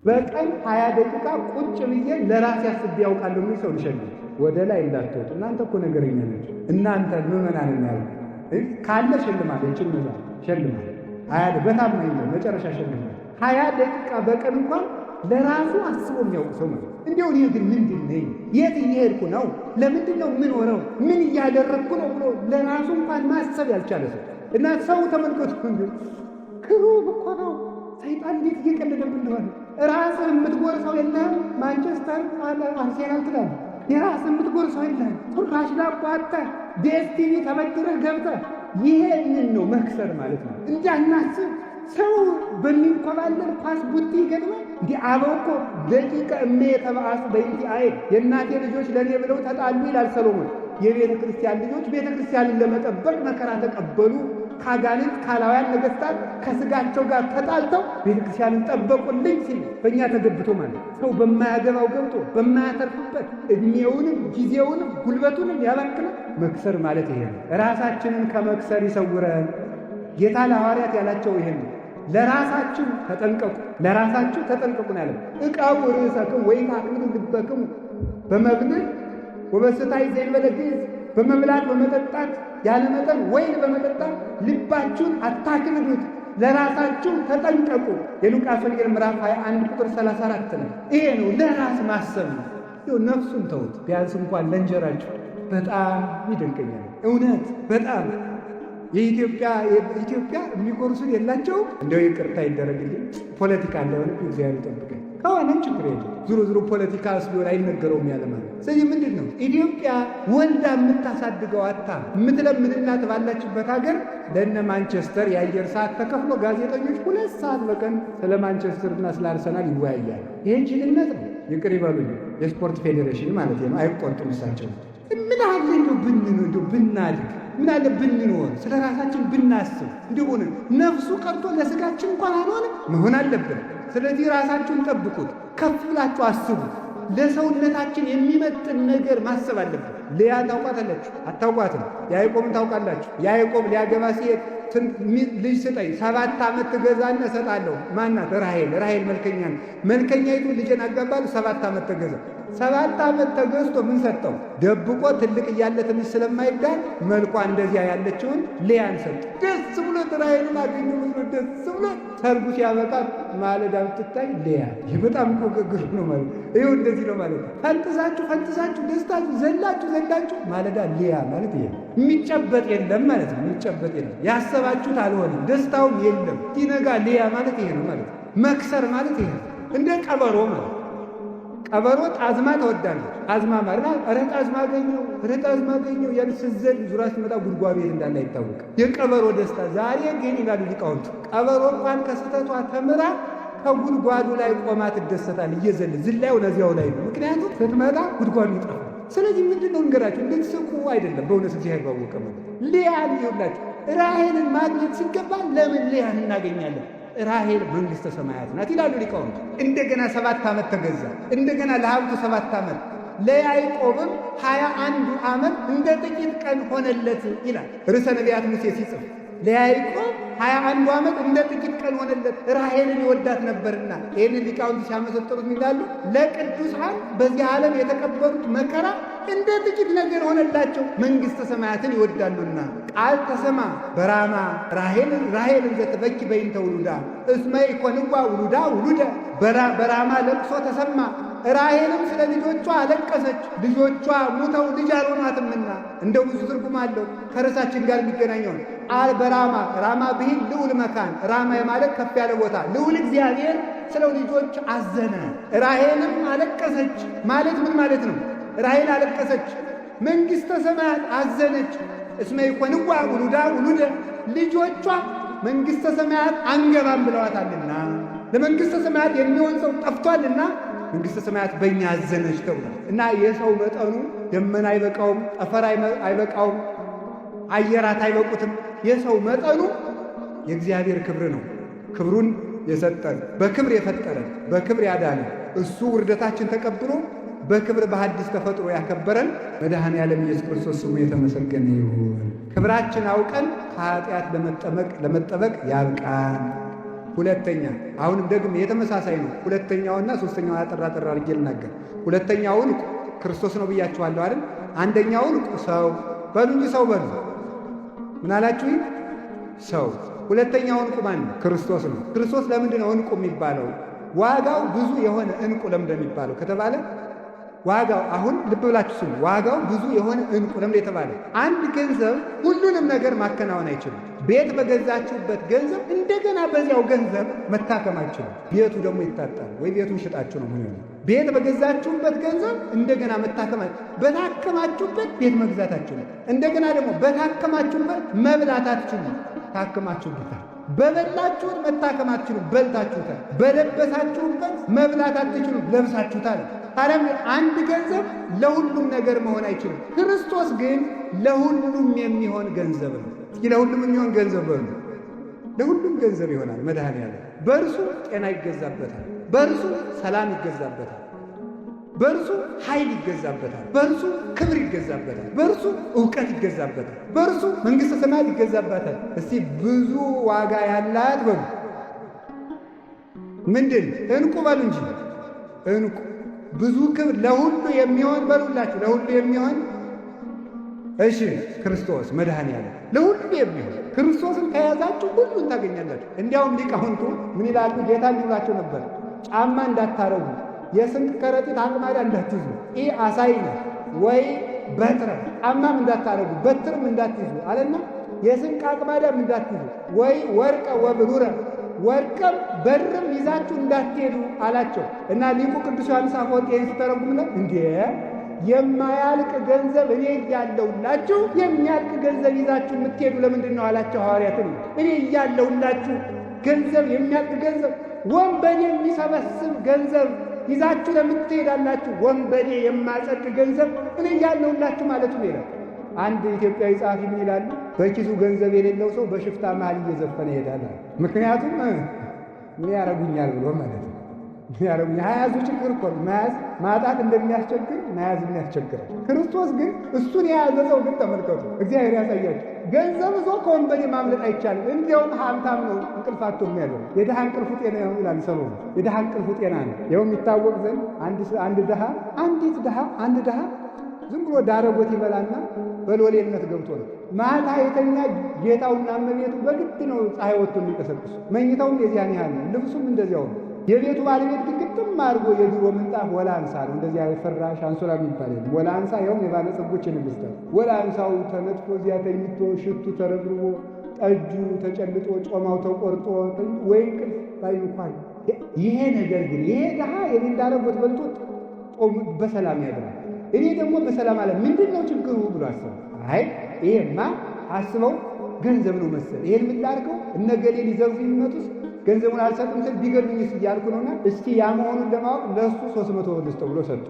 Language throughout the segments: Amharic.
በቀን 20 ደቂቃ ቁጭ ብዬ ለራሴ አስቤ ያውቃለሁ የሚል ሰው ልሸልም። ወደ ላይ እንዳትወጡ እናንተ እኮ ነገረኛ ናችሁ። እናንተ ምዕመናን እናያለ ካለ ሸልማለ ይችላል ሸልማለ 20 በታማኝ ነው መጨረሻ ሸልማለ 20 ደቂቃ በቀን እንኳን ለራሱ አስቦ የሚያውቅ ሰው ነው። እንዴው እኔ ግን ምንድን ነኝ? የት እየሄድኩ ነው? ለምንድን ነው ምን ሆነው ምን እያደረግኩ ነው ብሎ ለራሱ እንኳን ማሰብ ያልቻለ ሰው እና ሰው ተመልከቱ እንዴ ክሩብ እኮ ነው። ሰይጣን እንዴት እየቀለደብን እንደሆነ ራስህ የምትጎርሰው የለህም። ማንቸስተር አርሴናል ትላለህ፣ የራስህ የምትጎርሰው የለህም። ቁራሽ ዳቦ አጥተህ ዲኤስቲቪ ተበድረህ ገብተህ ይሄንን ነው መክሰር ማለት ነው። እንዳናስብ ሰው በሚንኮባለል ኳስ ቡጢ ይገጥማል። እንዲህ አበው እኮ ደቂቀ እሜ የተባአሱ በእንቲ አይን የእናቴ ልጆች ለእኔ ብለው ተጣሉ ይላል ሰሎሞን። የቤተ ክርስቲያን ልጆች ቤተ ክርስቲያንን ለመጠበቅ መከራ ተቀበሉ። ካጋንንት ካላውያን ነገሥታት ከስጋቸው ጋር ተጣልተው ቤተ ክርስቲያንን ጠበቁልኝ ሲል በእኛ ተገብቶ ማለት ሰው በማያገባው ገብቶ በማያተርፍበት ዕድሜውንም ጊዜውንም ጉልበቱንም ያባክናል። መክሰር ማለት ይሄ ነው። ራሳችንን ከመክሰር ይሰውረን። ጌታ ለሐዋርያት ያላቸው ይሄን ነው። ለራሳችሁ ተጠንቀቁ፣ ለራሳችሁ ተጠንቀቁ ነው ያለው። ዕቃቡ ርእሰክሙ ወኢታክልሉ ልበክሙ በመብል ወበስታይ ዘእንበለ ግዕዝ በመብላት በመጠጣት ያለ መጠን ወይን በመጠጣት ልባችሁን አታክብዱት፣ ለራሳችሁ ተጠንቀቁ። የሉቃስ ወንጌል ምዕራፍ 21 ቁጥር 34 ነው። ይሄ ነው ለራስ ማሰብ ነው። ይኸው ነፍሱን ተውት። ቢያንስ እንኳን ለእንጀራችሁ በጣም ይደንቀኛል እውነት በጣም የኢትዮጵያ የሚጎርሱን የላቸው። እንደው ይቅርታ ይደረግልኝ ፖለቲካ እንደሆነ እግዚአብሔር ይጠብቀኝ። ከሆነም ችግር የለም። ዙሮ ፖለቲካ ቢሆን አይነገረውም ያለ ማለት። ስለዚህ ምንድን ነው ኢትዮጵያ ወልዳ የምታሳድገው አታ የምትለምንናት ባላችበት ሀገር ለእነ ማንቸስተር የአየር ሰዓት ተከፍሎ ጋዜጠኞች 2 ሰዓት በቀን ስለ ማንቸስተርና ስለ አርሰናል ይወያያል። ይህን ጅልነት ነው። ይቅር ይበሉኝ። የስፖርት ፌዴሬሽን ማለት ነው። አይቆጡም እሳቸው። ምን አለ እንደው ብናድግ ምን አለ ብንኖር ስለ ራሳችን ብናስብ እንደሆነ ነፍሱ ቀርቶ ለስጋችን እንኳን አልሆነ መሆን አለብን። ስለዚህ ራሳችሁን ጠብቁት፣ ከፍ ብላችሁ አስቡ። ለሰውነታችን የሚመጥን ነገር ማሰብ አለብን። ልያ ታውቋታላችሁ? አታውቋትም? ያዕቆብን ታውቃላችሁ? ያዕቆብ ሊያገባ ሲሄድ ልጅ ስጠኝ 7 ዓመት ትገዛና እሰጣለሁ። ማናት? ራሔል መልከኛ ነው። መልከኛይቱ ልጅን አጋባለሁ 7 ዓመት ተገዛ። 7 ዓመት ተገዝቶ ምን ሰጠው? ደብቆ ትልቅ እያለ ትንሽ ስለማይዳን መልኳ እንደዚያ ያለችውን ልያን ሰጠ። ደስ ብሎት ራሔልን አገኘ መስሎ ደስ ብሎት ሰርጉ ሲያበቃ ማለዳ ብትታይ ልያ። ይህ በጣም እኮ ግግር ነው ማለት ይኸው እንደዚህ ነው ማለት ነው። ፈንጥዛችሁ ደስታችሁ ዘላችሁ ማለዳ ልያ ማለት ይሄ የሚጨበጥ የለም ማለት ነው። የሚጨበጥ የለም ያሰባችሁት አልሆነም፣ ደስታውም የለም። ሲነጋ ልያ ማለት ይሄ ነው ማለት ነው። መክሰር ማለት ይሄ ነው። እንደ ቀበሮ ማለት ቀበሮ ጣዝማ ተወዳለች። ጣዝማ ማለት ጣዝማ አገኘው ያን ስዘል ዙራ ሲመጣ ጉድጓዱ የት እንዳለ አይታወቅም። የቀበሮ ደስታ ዛሬ ግን ይላሉ ሊቃውንቱ ቀበሮ እንኳን ከስተቷ ተምራ ከጉድጓዱ ላይ ቆማ ትደሰታል። እየዘለ ዝላዩ ለዚያው ላይ ነው። ምክንያቱም ስትመጣ ጉድጓዱ ይጠፋል። ስለዚህ ምንድን ነው እንገራችሁ እንድትስቁ አይደለም። በእውነት እግዚአብሔር ባወቀ ማለት ልያን ይውላችሁ ራሔልን ማግኘት ሲገባ ለምን ልያን እናገኛለን? ራሔል መንግሥተ ሰማያት ናት ይላሉ ሊቃውንቱ። እንደገና 7 ዓመት ተገዛ። እንደገና ለሀብቱ 7 ዓመት ለያዕቆብም 21 ዓመት እንደ ጥቂት ቀን ሆነለት ይላል ርዕሰ ነቢያት ሙሴ ሲጽፍ። ለያዕቆብ 21 ዓመት እንደ ጥቂት ቀን ሆነለት። ራሔልን ይወዳት ነበርና ይህንን ሊቃውንቱ ሲያመሰጥሩት ይላሉ ለቅዱሳን በዚህ ዓለም የተቀበሉት መከራ እንደ ጥቂት ነገር ሆነላቸው፣ መንግሥተ ሰማያትን ይወዳሉና። ቃል ተሰማ በራማ ራሔልን ዘትበኪ በይንተ ውሉዳ እስመ ኢኮንዋ ውሉደ በራማ ለቅሶ ተሰማ። ራሔልም ስለ ልጆቿ አለቀሰች፣ ልጆቿ ሙተው ልጅ አልሆናትምና። እንደው ብዙ ትርጉም አለው ከርዕሳችን ጋር የሚገናኘው ቃል ራማ ብሂል ልዑል መካን። ራማ ማለት ከፍ ያለ ቦታ። ልዑል እግዚአብሔር ስለ ልጆች አዘነ። ራሔልም አለቀሰች ማለት ምን ማለት ነው? ራሔል አለቀሰች፣ መንግሥተ ሰማያት አዘነች። እስመ ኢኮንዋ ውሉደ ልጆቿ መንግሥተ ሰማያት አንገባም ብለዋታልና፣ ለመንግሥተ ሰማያት የሚሆን ሰው ጠፍቷልና መንግሥተ ሰማያት በእኛ አዘነች ተብሏል። እና የሰው መጠኑ ደመና አይበቃውም፣ ጠፈር አይበቃውም፣ አየራት አይበቁትም። የሰው መጠኑ የእግዚአብሔር ክብር ነው። ክብሩን የሰጠን በክብር የፈጠረን በክብር ያዳነ እሱ ውርደታችን ተቀብሎ በክብር በሐዲስ ተፈጥሮ ያከበረን መድኃኔ ዓለም ኢየሱስ ክርስቶስ ስሙ የተመሰገነ ይሁን። ክብራችን አውቀን ከኃጢአት ለመጠበቅ ያብቃን። ሁለተኛ አሁንም ደግሞ የተመሳሳይ ነው። ሁለተኛውና ሶስተኛው አጠራ አድርጌ ልናገር። ሁለተኛው ዕንቁ ክርስቶስ ነው ብያችኋለሁ አይደል? አንደኛው ዕንቁ ሰው በሉ እንጂ ሰው በሉ። ምን አላችሁ? ሰው። ሁለተኛው ዕንቁ ማን ነው? ክርስቶስ ነው። ክርስቶስ ለምንድን ነው ዕንቁ የሚባለው? ዋጋው ብዙ የሆነ ዕንቁ ለምንድን ነው የሚባለው ከተባለ ዋጋው አሁን ልብ ብላችሁ ስሙ። ዋጋው ብዙ የሆነ ዕንቁ ለምንድን የተባለ? አንድ ገንዘብ ሁሉንም ነገር ማከናወን አይችልም። ቤት በገዛችሁበት ገንዘብ እንደገና በዚያው ገንዘብ መታከም አይችልም። ቤቱ ደግሞ ይታጣል ወይ ቤቱን ሽጣችሁ ነው ምን? ቤት በገዛችሁበት ገንዘብ እንደገና መታከም በታከማችሁበት ቤት መግዛት አትችሉም። እንደገና ደግሞ በታከማችሁበት መብላት አትችሉም። ታከማችሁበታል። በበላችሁት መታከም አትችሉም። በልታችሁታል። በለበሳችሁበት መብላት አትችሉም። ለብሳችሁታል። ታዲያ አንድ ገንዘብ ለሁሉም ነገር መሆን አይችልም። ክርስቶስ ግን ለሁሉም የሚሆን ገንዘብ ነው። እስኪ ለሁሉም የሚሆን ገንዘብ በሉ። ለሁሉም ገንዘብ ይሆናል መድኃኔዓለም። በእርሱ ጤና ይገዛበታል። በእርሱ ሰላም ይገዛበታል። በእርሱ ኃይል ይገዛበታል። በእርሱ ክብር ይገዛበታል። በእርሱ ዕውቀት ይገዛበታል። በእርሱ መንግሥተ ሰማያት ይገዛበታል። እስቲ ብዙ ዋጋ ያላት በሉ። ምንድን? ዕንቁ በሉ እንጂ ዕንቁ ብዙ ክብር ለሁሉ የሚሆን በሉላችሁ። ለሁሉ የሚሆን እሺ፣ ክርስቶስ መድኃኔዓለም ለሁሉ የሚሆን ክርስቶስን ከያዛችሁ ሁሉን ታገኛላችሁ። እንዲያውም ሊቃውንቱ ምን ይላሉ? ጌታ ሊሏቸው ነበር፣ ጫማ እንዳታረጉ፣ የስንቅ ከረጢት አቅማዳ እንዳትይዙ፣ አሳይነ ወይ በትረ፣ ጫማም እንዳታረጉ በትርም እንዳትይዙ አለና የስንቅ አቅማዳም እንዳትይዙ፣ ወይ ወርቀ ወብሩረ፣ ወርቅም በርም ይዛችሁ እንዳትሄዱ አላቸው። እና ሊቁ ቅዱስ ዮሐንስ አፈወርቅ ይህን ሲተረጉምለት እንዴ የማያልቅ ገንዘብ እኔ እያለሁላችሁ የሚያልቅ ገንዘብ ይዛችሁ የምትሄዱ ለምንድን ነው አላቸው ሐዋርያትን። እኔ እያለሁላችሁ ገንዘብ የሚያልቅ ገንዘብ ወንበዴ የሚሰበስብ ገንዘብ ይዛችሁ ለምትሄዳላችሁ? ወንበዴ የማጸድቅ ገንዘብ እኔ እያለሁላችሁ ማለቱ ነው ይላል። አንድ ኢትዮጵያዊ ጸሐፊ ምን ይላሉ? በኪሱ ገንዘብ የሌለው ሰው በሽፍታ መሃል እየዘፈነ ይሄዳል። ምክንያቱም ምን ያረጉኛል ብሎ ማለት ነው። ምን ያረጉኛል? ሀያዙ ችግር እኮ መያዝ ማጣት እንደሚያስቸግር መያዝ የሚያስቸግር። ክርስቶስ ግን እሱን የያዘ ሰው ግን ተመልከቱ፣ እግዚአብሔር ያሳያችሁ። ገንዘብ ይዞ ከወንበዴ ማምለጥ አይቻልም። እንዲያውም ሀብታም ነው እንቅልፍ አጥቶ የሚያለው። የድሃ እንቅልፉ ጤና ነው ይላል ሰሎሞን። የድሃ እንቅልፉ ጤና ነው። ይኸው የሚታወቅ ዘንድ አንድ ድሃ ዝም ብሎ ዳረጎት ይበላና በሎሌነት ገብቶ ነው። ማታ የተኛ ጌታውና እመቤቱ በግድ ነው ፀሐይ ወጥቶ የሚቀሰቅሱ። መኝታውም የዚያን ያህል ነው፣ ልብሱም እንደዚያው ነው። የቤቱ ባለቤት ግን ግጥም አድርጎ የድሮ ምንጣፍ ወላንሳ ነው። እንደዚያ ፍራሽ አንሶላ የሚባል የለም። ወላንሳ ይኸውም የባለጸጎች የንግሥት ወላንሳው ተነጥፎ እዚያ ተኝቶ ሽቱ ተረግርቦ ጠጁ ተጨልጦ ጮማው ተቆርጦ ወይ እንቅልፍ ባይ እንኳን ይሄ ነገር ግን ይሄ ድሃ የኔን ዳረጎት በልቶ በሰላም ያድራል። እኔ ደግሞ በሰላም አለ። ምንድን ነው ችግሩ ብሎ አሰበ። አይ ይሄማ አስበው ገንዘብ ነው መሰል። ይሄን ምላርከው እነገሌ ሊዘርፉ የሚመጡስ ገንዘቡን አልሰጥም ስል ቢገሉኝስ እያልኩ ነውና እስቲ ያ መሆኑን ለማወቅ ለእሱ 300 ብር ልስጠው ብሎ ሰጡ።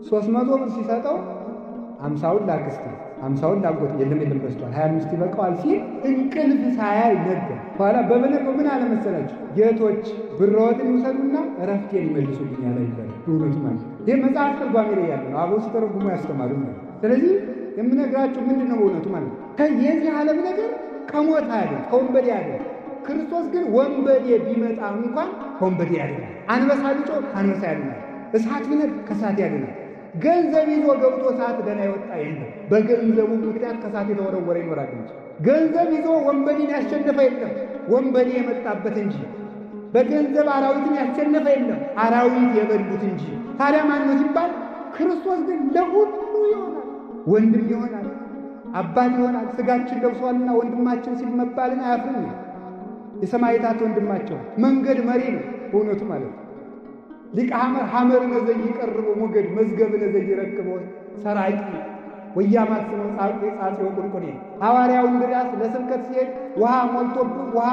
300 ብር ሲሰጠው 50ውን ላክስት 50ውን ላጎት የለም በስቷል 25 ይበቃዋል ሲል እንቅልፍ ሳያይ ነበር። ኋላ በመነቀው ምን አለ መሰላችሁ? ጌቶች ብርዎትን ይውሰዱና እረፍቴን ይመልሱልኛል አይባል። እውነቱ ማለት ይህ መጽሐፍ ትርጓሜ ላይ ያለ ነው። አበው ሲተረጉሙ ያስተማሩ ነው። ስለዚህ የምነግራችሁ ምንድን ነው በእውነቱ ማለት ከየዚህ ዓለም ነገር ከሞት አይደል ከወንበዴ አይደል። ክርስቶስ ግን ወንበዴ ቢመጣ እንኳን ከወንበዴ ያድናል። አንበሳ ቢጮህ ከአንበሳ ያድናል። እሳት ቢነድ ከእሳት ያድናል። ገንዘብ ይዞ ገብቶ እሳት ደህና የወጣ የለም። በገንዘቡ ምክንያት ከእሳት የተወረወረ ይኖራል እንጂ ገንዘብ ይዞ ወንበዴን ያሸነፈ የለም፣ ወንበዴ የመጣበት እንጂ። በገንዘብ አራዊትን ያሸነፈ የለም፣ አራዊት የበሉት እንጂ። ታዲያ ማን ነው ሲባል ክርስቶስ ግን ለሁሉ ይሆናል። ወንድም ይሆናል፣ አባት ይሆናል። ሥጋችን ለብሷልና ወንድማችን ሲል መባልን አያፍርም። የሰማዕታት ወንድማቸው መንገድ መሪ ነው በእውነቱ ማለት ነው። ሊቀ ሐመር ነዘይ ይቀርቦ ሞገድ መዝገብ ነዘይ ይረክቦ ሰራቂ ወያማስኖ ጻጽዮ ቁልቁኔ። ሐዋርያው እንድርያስ ለስብከት ሲሄድ ውሃ ሞልቶብህ ውሃ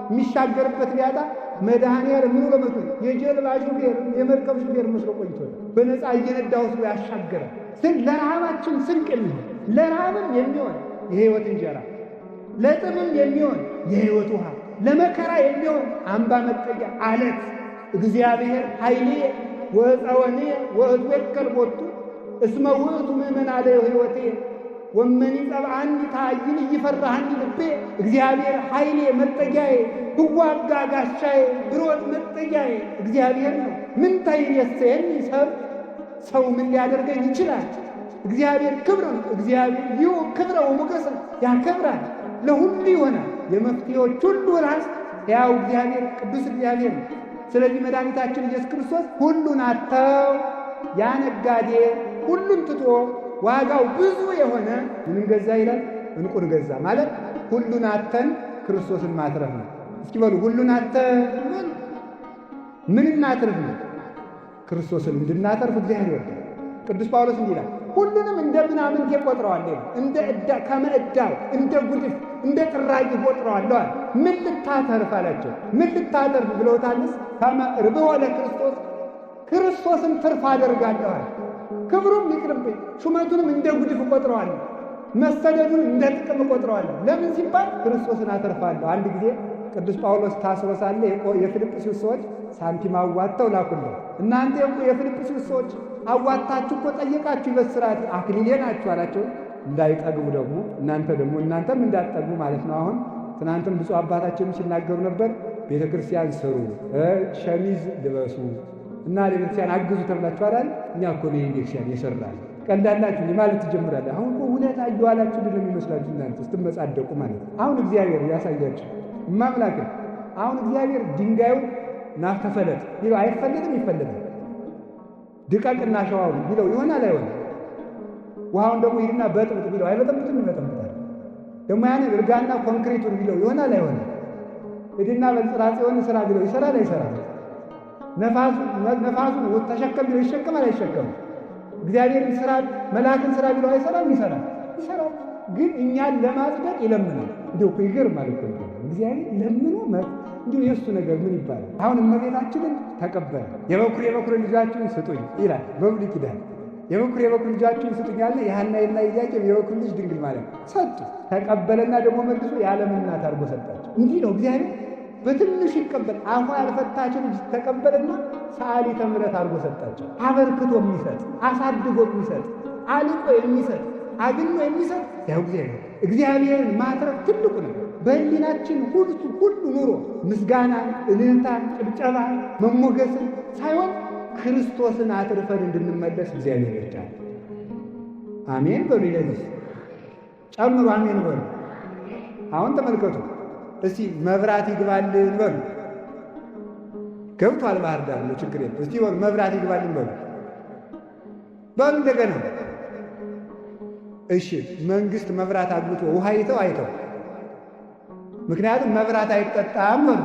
የሚሻገርበት ሊያጣ መድኃኔዓለም ምን ብሎ መስሎ የጀልባ ሹፌር የመርከብ ሹፌር መስሎ ቆይቶ በነፃ እየነዳው ሰው ያሻገረ ለረሃባችን ስንቅ የሚሆን ለረሃብም የሚሆን የሕይወት እንጀራ ለጥምም የሚሆን የሕይወት ውሃ ለመከራ የሚሆን አምባ መጠጊያ አለት እግዚአብሔር ኃይልየ ወፀወንየ ወእትወከል ቦቱ እስመ ውእቱ ምእመን አለ ሕይወቴ ወመኒ ጸብአኒ ታይን እይፈራሃኒ ልቤ እግዚአብሔር ኃይሌ መጠጊያዬ ብዋጋ ጋሻዬ ብሮጥ መጠጊያዬ እግዚአብሔር ነው። ምን ታይየሰየኒ ሰው ምን ሊያደርገኝ ይችላል? እግዚአብሔር ክብር ነው። እግዚአብሔር ይሁ ክብረ ወሞገስ ያከብራል፣ ለሁሉ ይሆናል። የመፍትሄዎች ሁሉ ራስ ያው እግዚአብሔር ቅዱስ እግዚአብሔር ነው። ስለዚህ መድኃኒታችን ኢየሱስ ክርስቶስ ሁሉን አተው ያ ነጋዴ ሁሉን ትቶ ዋጋው ብዙ የሆነ ምንም ገዛ ይላል? ዕንቁን ገዛ ማለት ሁሉን አተን ክርስቶስን ማትረፍ ነው። እስኪ በሉ ሁሉን አተን ምን እናትርፍ ነው? ክርስቶስን እንድናተርፍ እግዚአብሔር ይወዳል። ቅዱስ ጳውሎስ እንዲህ ይላል፣ ሁሉንም እንደ ምናምንቴ ቆጥረዋለሁ፣ እንደ ዕዳ ከመዕዳው እንደ ጉድፍ እንደ ጥራጊ ቆጥረዋለሁ። ምን ልታተርፍ አላቸው። ምን ልታተርፍ ብለውታልስ? ከመ ርብሖ ለክርስቶስ ክርስቶስን ትርፍ አደርጋለሁ። ክብሩም ይቅርብኝ፣ ሹመቱንም እንደ ጉድፍ እቆጥረዋለሁ፣ መሰደዱን እንደ ጥቅም እቆጥረዋለሁ። ለምን ሲባል ክርስቶስን አተርፋለሁ። አንድ ጊዜ ቅዱስ ጳውሎስ ታስሮ ሳለ የፊልጵስዩስ ሰዎች ሳንቲም አዋጥተው ላኩለት። እናንተ የፊልጵስዩስ ሰዎች አዋጥታችሁ እኮ ጠየቃችሁ፣ በስራት አክሊሌ ናችሁ አላቸው። እንዳይጠግቡ ደግሞ እናንተም እንዳትጠግቡ ማለት ነው። አሁን ትናንትም ብፁዕ አባታችንም ሲናገሩ ነበር። ቤተ ክርስቲያን ስሩ፣ ሸሚዝ ልበሱ እና ለቤተክርስቲያን አግዙ ተብላችሁ አይደል? እኛ እኮ ለቤተክርስቲያን የሰራል ቀልዳላችሁ ማለት ትጀምራለህ። አሁን እኮ ውለታ እየዋላችሁ ነው የሚመስላችሁ እናንተ ስትመጻደቁ ማለት ነው። አሁን እግዚአብሔር ያሳያችሁ ማምላክ። አሁን እግዚአብሔር ድንጋዩን ናፍተፈለጥ ቢለው አይፈለጥም? ይፈለጣል። ድቀቅና ሸዋውን ቢለው ይሆናል አይሆንም? ውሃውን ደግሞ ሂድና በጥብጥ ቢለው አይበጠብጥም? ይበጠብጣል። ደግሞ ያንን እርጋና ኮንክሪቱን ቢለው ይሆናል አይሆንም? ሂድና በጽራጽዮን ስራ ቢለው ይሰራል አይሰራም? ነፋሱን ተሸከም ቢለው ይሸከማል አይሸከምም? እግዚአብሔርን ስራ መልአክን ስራ ቢለው አይሰራም? ይሰራል። ግን እኛን ለማጽደቅ ይለምናል። እንዲሁ እኮ ይገርማል እኮ እግዚአብሔር ለምኖ እንዲሁ የእሱ ነገር ምን ይባላል? አሁን እመቤታችንን ተቀበለ። የበኩር ልጃችሁን ስጡኝ ይላል በብሉይ ኪዳን። የበኩር ልጃችሁን ስጡኝ ያለ የሐናና ኢያቄም የበኩር ልጅ ድንግል ማርያም ሰጡ። ተቀበለና ደግሞ መልሶ የዓለም እናት አድርጎ ሰጣቸው። እንዲህ ነው እግዚአብሔር በትንሹ ይቀበል። አፏ ያልፈታች ልጅ ተቀበለና ሰዓሊተ ምሕረት አድርጎ ሰጣቸው። አበርክቶ የሚሰጥ አሳድጎ የሚሰጥ አልቆ የሚሰጥ አግኖ የሚሰጥ ያው እግዚአብሔርን ማትረፍ ትልቁ ነው። በሕሊናችን ሁሉ ኑሮ ምስጋና፣ እልልታ፣ ጭብጨባ፣ መሞገስን ሳይሆን ክርስቶስን አትርፈን እንድንመለስ እግዚአብሔር ይርዳል። አሜን በሉ። ይለዚህ ጨምሩ አሜን በሉ። አሁን ተመልከቱ እስቲ መብራት ይግባልን በሉ። ገብቷል ባህር ዳር ነው ችግር የለም። እስቲ በሉ መብራት ይግባልን በሉ በሉ እንደገና። እሺ መንግስት መብራት አግብቶ ውሃ አይተው ምክንያቱም መብራት አይጠጣም በሉ።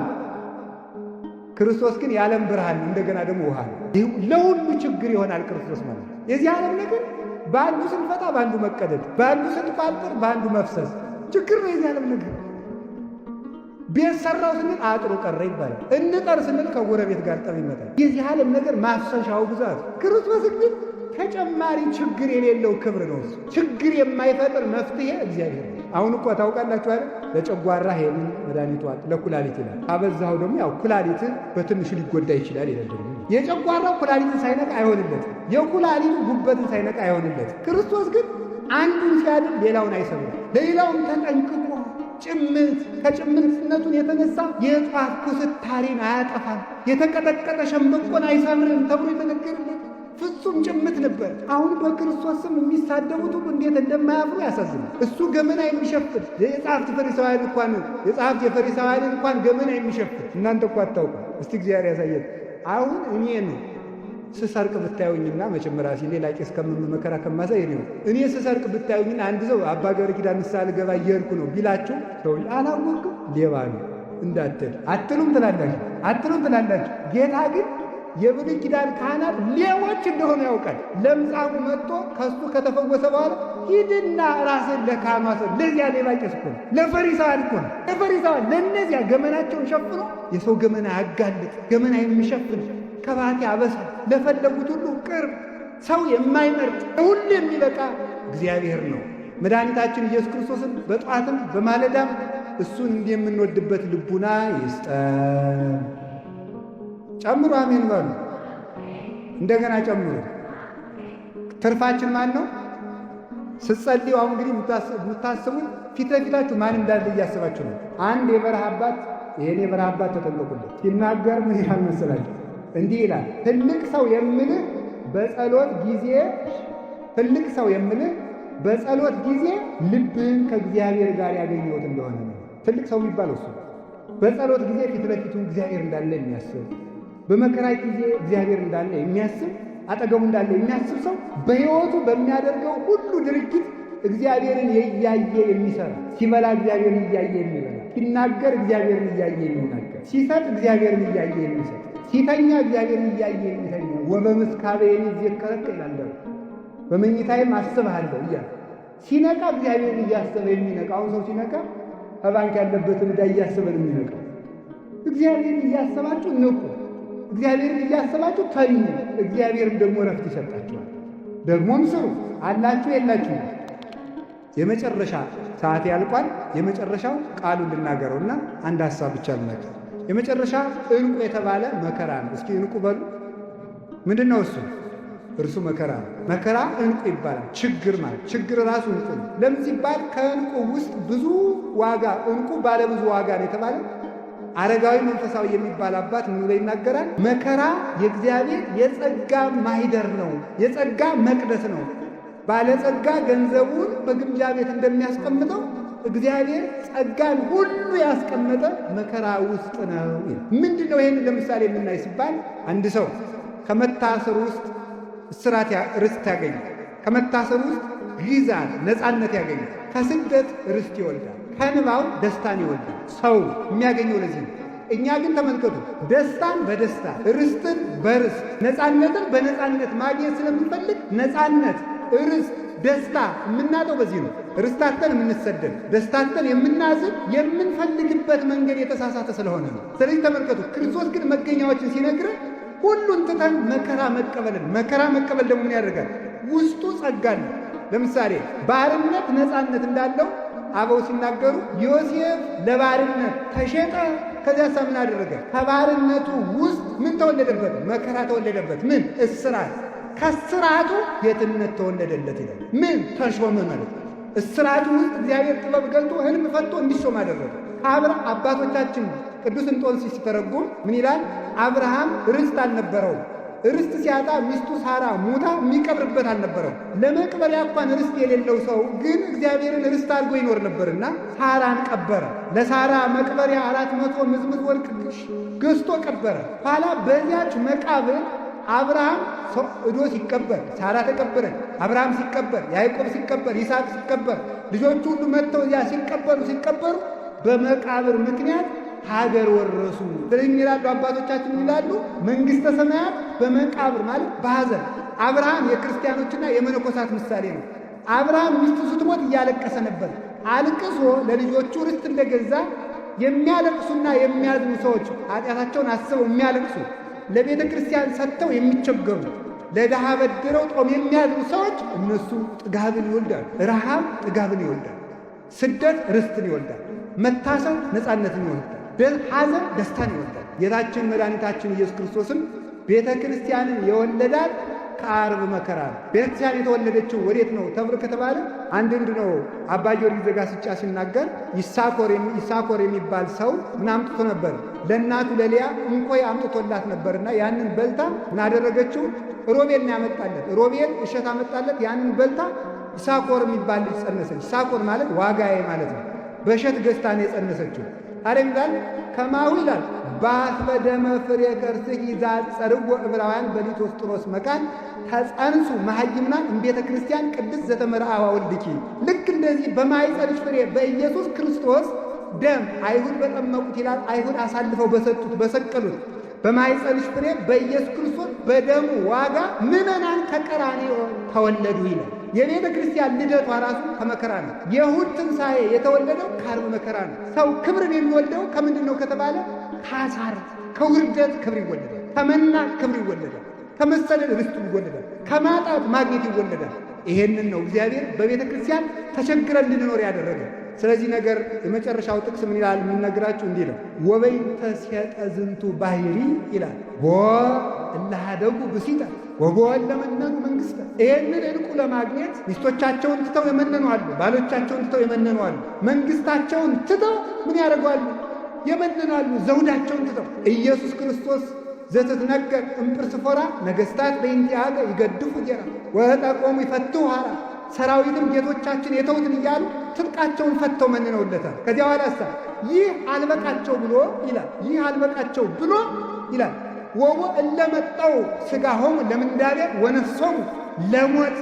ክርስቶስ ግን የዓለም ብርሃን እንደገና ደግሞ ውሃ ነው። ለሁሉ ችግር ይሆናል ክርስቶስ ማለት። የዚህ ዓለም ነገር በአንዱ ስንፈታ በአንዱ መቀደድ፣ በአንዱ ስንቋጥር በአንዱ መፍሰስ ችግር ነው የዚህ ዓለም ነገር። ቤት ሰራው ስንል አጥሩ ቀረ ይባላል። እንጠር ስንል ከጎረቤት ጋር ጠብ ይመጣል። የዚህ ዓለም ነገር ማፍሰሻው ብዛት። ክርስቶስ ግን ተጨማሪ ችግር የሌለው ክብር ነው። ችግር የማይፈጥር መፍትሄ እግዚአብሔር ነው። አሁን እኮ ታውቃላችሁ አይደል? ለጨጓራ ሄምን መድኃኒቷ ለኩላሊት ይላል። አበዛው ደግሞ ያው ኩላሊት በትንሹ ሊጎዳ ይችላል ይላል። የጨጓራው ኩላሊትን ሳይነካ አይሆንለት፣ የኩላሊቱ ጉበትን ሳይነካ አይሆንለት። ክርስቶስ ግን አንዱን ሲያድን ሌላውን አይሰብርም። ለሌላውም ተጠንቅቆ ከጭምትነቱን የተነሳ የጧፍ ኩስታሪን አያጠፋም፣ የተቀጠቀጠ ሸምበቆን አይሰብርም ተብሎ የተነገረለት ፍጹም ጭምት ነበር። አሁን በክርስቶስ ስም የሚሳደቡት ሁሉ እንዴት እንደማያፍሩ ያሳዝናል። እሱ ገመና የሚሸፍን የጸሐፍት የፈሪሳውያን እንኳን ገመና የሚሸፍን እናንተ እኮ አታውቁ። እስቲ እግዚአብሔር ያሳየን። አሁን እኔን ስሰርቅ ብታዩኝና መቼም ራሴ ሌላ ቄስ መከራ ከማሳይ ነው። እኔ ስሰርቅ ብታዩኝና አንድ ሰው አባ ገብረ ኪዳን ንስሐ ልገባ እየሄድኩ ነው ቢላችሁ ሰው አላወቅም ሌባ ነው እንዳትል አትሉም ትላላችሁ። ጌታ ግን የብሉይ ኪዳን ካህናት ሌቦች እንደሆነ ያውቃል። ለምጻሙ መጥቶ ከሱ ከተፈወሰ በኋላ ሂድና ራስን ለካህኑ ሰው ለዚያ ሌባ ቄስ እኮ ነው፣ ለፈሪሳውያን እኮ ነው። ለፈሪሳውያን ለእነዚያ ገመናቸውን ሸፍኖ የሰው ገመና ያጋልጥ ገመና የሚሸፍን ከባቴ አበሳ ለፈለጉት ሁሉ ቅርብ ሰው የማይመርጥ ሁሉ የሚበቃ እግዚአብሔር ነው። መድኃኒታችን ኢየሱስ ክርስቶስን በጠዋትም በማለዳም እሱን የምንወድበት ልቡና ይስጠን። ጨምሩ አሜን በሉ። እንደገና ጨምሩ። ትርፋችን ማን ነው? ስትጸልዩ አሁን እንግዲህ የምታስቡት ፊት ለፊታችሁ ማን እንዳለ እያሰባችሁ ነው። አንድ የበረሃ አባት፣ ይሄን የበረሃ አባት ተጠንቀቁለት፣ ሲናገር ምን ይላል መሰላችሁ? እንዲህ ይላል፣ ትልቅ ሰው የምልህ በጸሎት ጊዜ ልብህን ከእግዚአብሔር ጋር ያገኘሁት እንደሆነ ነው። ትልቅ ሰው የሚባለው እሱ በጸሎት ጊዜ ፊት ለፊቱ እግዚአብሔር እንዳለ የሚያስብ፣ በመከራ ጊዜ እግዚአብሔር እንዳለ የሚያስብ፣ አጠገቡ እንዳለ የሚያስብ ሰው በሕይወቱ በሚያደርገው ሁሉ ድርጊት እግዚአብሔርን እያየ የሚሰራ፣ ሲበላ እግዚአብሔርን እያየ የሚበላ፣ ሲናገር እግዚአብሔርን እያየ የሚናገር፣ ሲሰጥ እግዚአብሔርን እያየ የሚሰጥ፣ ሲተኛ እግዚአብሔርን እያየ የሚተኛ ወበምስካበ የሚዘከረከ ይላል። በመኝታዬም አስብሃለሁ እያለ ሲነቃ እግዚአብሔርን እያሰበ የሚነቃ። አሁን ሰው ሲነቃ ከባንክ ያለበትን ዕዳ እያሰበ ነው የሚነቃው። እግዚአብሔርን እያሰባችሁ ንቁ፣ እግዚአብሔርን እያሰባችሁ ተኙ። እግዚአብሔርም ደግሞ ረፍት ይሰጣችኋል። ደግሞም ስሩ አላችሁ የላችሁ። የመጨረሻ ሰዓት ያልቋል። የመጨረሻው ቃሉን ልናገረውና አንድ ሐሳብ ብቻ ልናገር። የመጨረሻ ዕንቁ የተባለ መከራ ነው። እስኪ ዕንቁ በሉ። ምንድን ነው እሱ? እርሱ መከራ ነው። መከራ ዕንቁ ይባላል። ችግር ማለት ችግር ራሱ ዕንቁ ነው። ለምን ሲባል ከዕንቁ ውስጥ ብዙ ዋጋ፣ ዕንቁ ባለ ብዙ ዋጋ ነው የተባለ። አረጋዊ መንፈሳዊ የሚባል አባት ምን ብሎ ይናገራል? መከራ የእግዚአብሔር የጸጋ ማኅደር ነው፣ የጸጋ መቅደስ ነው። ባለጸጋ ገንዘቡን በግምጃ ቤት እንደሚያስቀምጠው እግዚአብሔር ጸጋን ሁሉ ያስቀመጠ መከራ ውስጥ ነው። ምንድን ነው ይህን ለምሳሌ የምናይ ሲባል አንድ ሰው ከመታሰሩ ውስጥ እስራት ርስት ያገኛል። ከመታሰሩ ውስጥ ግዛት ነፃነት ያገኛል። ከስደት ርስት ይወልዳል። ከንባው ደስታን ይወልዳል። ሰው የሚያገኘው ለዚህ ነው። እኛ ግን ተመልከቱ፣ ደስታን በደስታ ርስትን በርስት ነፃነትን በነፃነት ማግኘት ስለምንፈልግ ነፃነት፣ ርስት፣ ደስታ የምናጠው በዚህ ነው። ርስታተን የምንሰደድ ደስታተን የምናዝን የምንፈልግበት መንገድ የተሳሳተ ስለሆነ ነው። ስለዚህ ተመልከቱ፣ ክርስቶስ ግን መገኛዎችን ሲነግረን ሁሉን ትተን መከራ መቀበልን። መከራ መቀበል ደግሞ ምን ያደርጋል? ውስጡ ጸጋን። ለምሳሌ ባርነት ነፃነት እንዳለው አበው ሲናገሩ ዮሴፍ ለባርነት ተሸጠ። ከዚያሳ ምን አደረገ? ከባርነቱ ውስጥ ምን ተወለደበት? መከራ ተወለደበት። ምን? እስራት። ከስራቱ ጌትነት ተወለደለት ይላል። ምን? ተሾመ ማለት። እስራቱ ውስጥ እግዚአብሔር ጥበብ ገልጦ ሕልም ፈቶ እንዲሾም አደረገ። አባቶቻችን ቅዱስ እንጦንስ ሲተረጉም ምን ይላል? አብርሃም ርስት አልነበረውም። ርስት ሲያጣ ሚስቱ ሳራ ሞታ የሚቀብርበት አልነበረው። ለመቅበሪያ እንኳን ርስት የሌለው ሰው ግን እግዚአብሔርን ርስት አድርጎ ይኖር ነበርና ሳራን ቀበረ። ለሳራ መቅበሪያ 400 ምዝምዝ ወርቅ ገዝቶ ቀበረ። ኋላ በዚያች መቃብር አብርሃም እዶ ሲቀበር፣ ሳራ ተቀበረች። አብርሃም ሲቀበር፣ ያዕቆብ ሲቀበር፣ ይስሐቅ ሲቀበር፣ ልጆቹ ሁሉ መጥተው እዚያ ሲቀበሩ በመቃብር ምክንያት ሀገር ወረሱ። ስለዚህ ይላሉ አባቶቻችን ይላሉ መንግሥተ ሰማያት በመቃብር ማለት በሐዘን። አብርሃም የክርስቲያኖችና የመነኮሳት ምሳሌ ነው። አብርሃም ሚስቱ ስትሞት እያለቀሰ ነበር። አልቅሶ ለልጆቹ ርስት እንደገዛ የሚያለቅሱና የሚያዝኑ ሰዎች ኃጢአታቸውን አስበው የሚያለቅሱ ለቤተ ክርስቲያን ሰጥተው የሚቸገሩ ለድሃ በድረው ጦም የሚያዝኑ ሰዎች እነሱ ጥጋብን ይወልዳሉ። ረሃብ ጥጋብን ይወልዳል። ስደት ርስትን ይወልዳል። መታሰር ነፃነትን ይወልዳል። ሐዘን ደስታን ይወልዳል። ጌታችን መድኃኒታችን ኢየሱስ ክርስቶስም ቤተ ክርስቲያንን የወለዳት ከዓርብ መከራ ነው። ቤተ ክርስቲያን የተወለደችው ወዴት ነው ተብሎ ከተባለ አንድ ነው። አባ ጊዮርጊስ ዘጋስጫ ሲናገር ይሳኮር የሚባል ሰው ምን አምጥቶ ነበር? ለእናቱ ለሊያ እንኮይ አምጥቶላት ነበርና ያንን በልታ ምን አደረገችው? ሮቤል ነው ያመጣለት። ሮቤል እሸት አመጣለት። ያንን በልታ ይሳኮር የሚባል ልጅ ጸነሰች። ይሳኮር ማለት ዋጋዬ ማለት ነው። በእሸት ገዝታ ነው የጸነሰችው። ታዲያ ይላል ከማሁ ይላል በአስበደመ ፍሬ ከርስኪ ዘአጸርዎ ዕብራውያን በሊቶስጥሮስ መካን ተጸንሱ መሐይምናን እምቤተ ክርስቲያን ቅድስት ዘተመርአዋ ወልድኪ። ልክ እንደዚህ በማኅፀንሽ ፍሬ በኢየሱስ ክርስቶስ ደም አይሁድ በጠመቁት ይላል አይሁድ አሳልፈው በሰቀሉት በማኅፀንሽ ፍሬ በኢየሱስ ክርስቶስ በደሙ ዋጋ ምዕመናን ከቀራንዮ ተወለዱ ይላል። የቤተ ክርስቲያን ልደቷ ራሱ ከመከራ ነው። የእሑድ ትንሣኤ የተወለደው ከዓርብ መከራ ነው። ሰው ክብርን የሚወልደው ከምንድን ነው ከተባለ ከአሳር ከውርደት ክብር ይወለዳል። ከመናቅ ክብር ይወለዳል። ከመሰደድ ርስቱ ይወለዳል። ከማጣት ማግኘት ይወለዳል። ይሄንን ነው እግዚአብሔር በቤተ ክርስቲያን ተቸግረን እንድንኖር ያደረገ። ስለዚህ ነገር የመጨረሻው ጥቅስ ምን ይላል? የምንነግራችሁ እንዲህ ነው። ወበይንተ ሴጠ ዝንቱ ባሕሪ ይላል እላሃደጉ ብሲጠ ወቦወን ለመነኑ መንግሥተ። ይህንን ዕንቁ ለማግኘት ሚስቶቻቸውን ትተው የመነኑ አሉ። ባሎቻቸውን ትተው የመነኑ አሉ። መንግሥታቸውን ትተው ምን ያደርጓሉ? የመነናሉ። ዘውዳቸውን ትተው ኢየሱስ ክርስቶስ ዘትትነገር እምጵርስፎራ ነገሥታት በእንቲአከ ይገድፉ ጌራ ወጠቆሙ ይፈትሑ ሐራ። ሰራዊትም ጌቶቻችን የተውትን እያሉ ትጥቃቸውን ፈተው መንነውለታል። ከዚያ በኋላ ይህ አልበቃቸው ብሎ ይላል። ይህ አልበቃቸው ብሎ ይላል ወቦ እለመጣው ሥጋሆሙ ለምንዳቤ ወነፍሶሙ ለሞት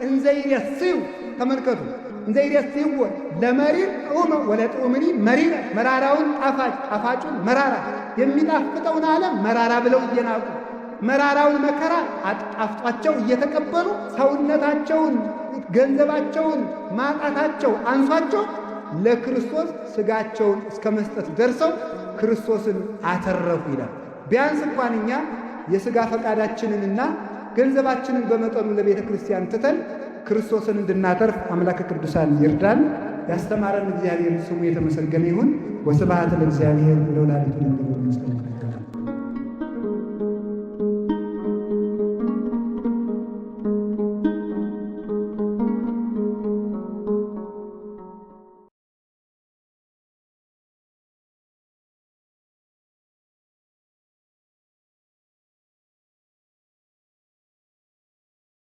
እንዘይሬስዩ። ተመልከቱ፣ እንዘይሬስይዎ ለመሪር ጥዑመ ወለጥዑምኒ መሪረ። መራራውን ጣፋጭ፣ ጣፋጩን መራራ፣ የሚጣፍጠውን ዓለም መራራ ብለው እየናቁ መራራውን መከራ አጣፍጧቸው እየተቀበሉ ሰውነታቸውን ገንዘባቸውን ማጣታቸው አንሷቸው ለክርስቶስ ሥጋቸውን እስከ መስጠት ደርሰው ክርስቶስን አተረፉ ይላል። ቢያንስ እንኳን እኛ የሥጋ ፈቃዳችንንና ገንዘባችንን በመጠኑ ለቤተ ክርስቲያን ትተን ክርስቶስን እንድናተርፍ አምላከ ቅዱሳን ይርዳን። ያስተማረን እግዚአብሔር ስሙ የተመሰገነ ይሁን። ወስብሐት ለእግዚአብሔር ወለወላዲቱ ድንግል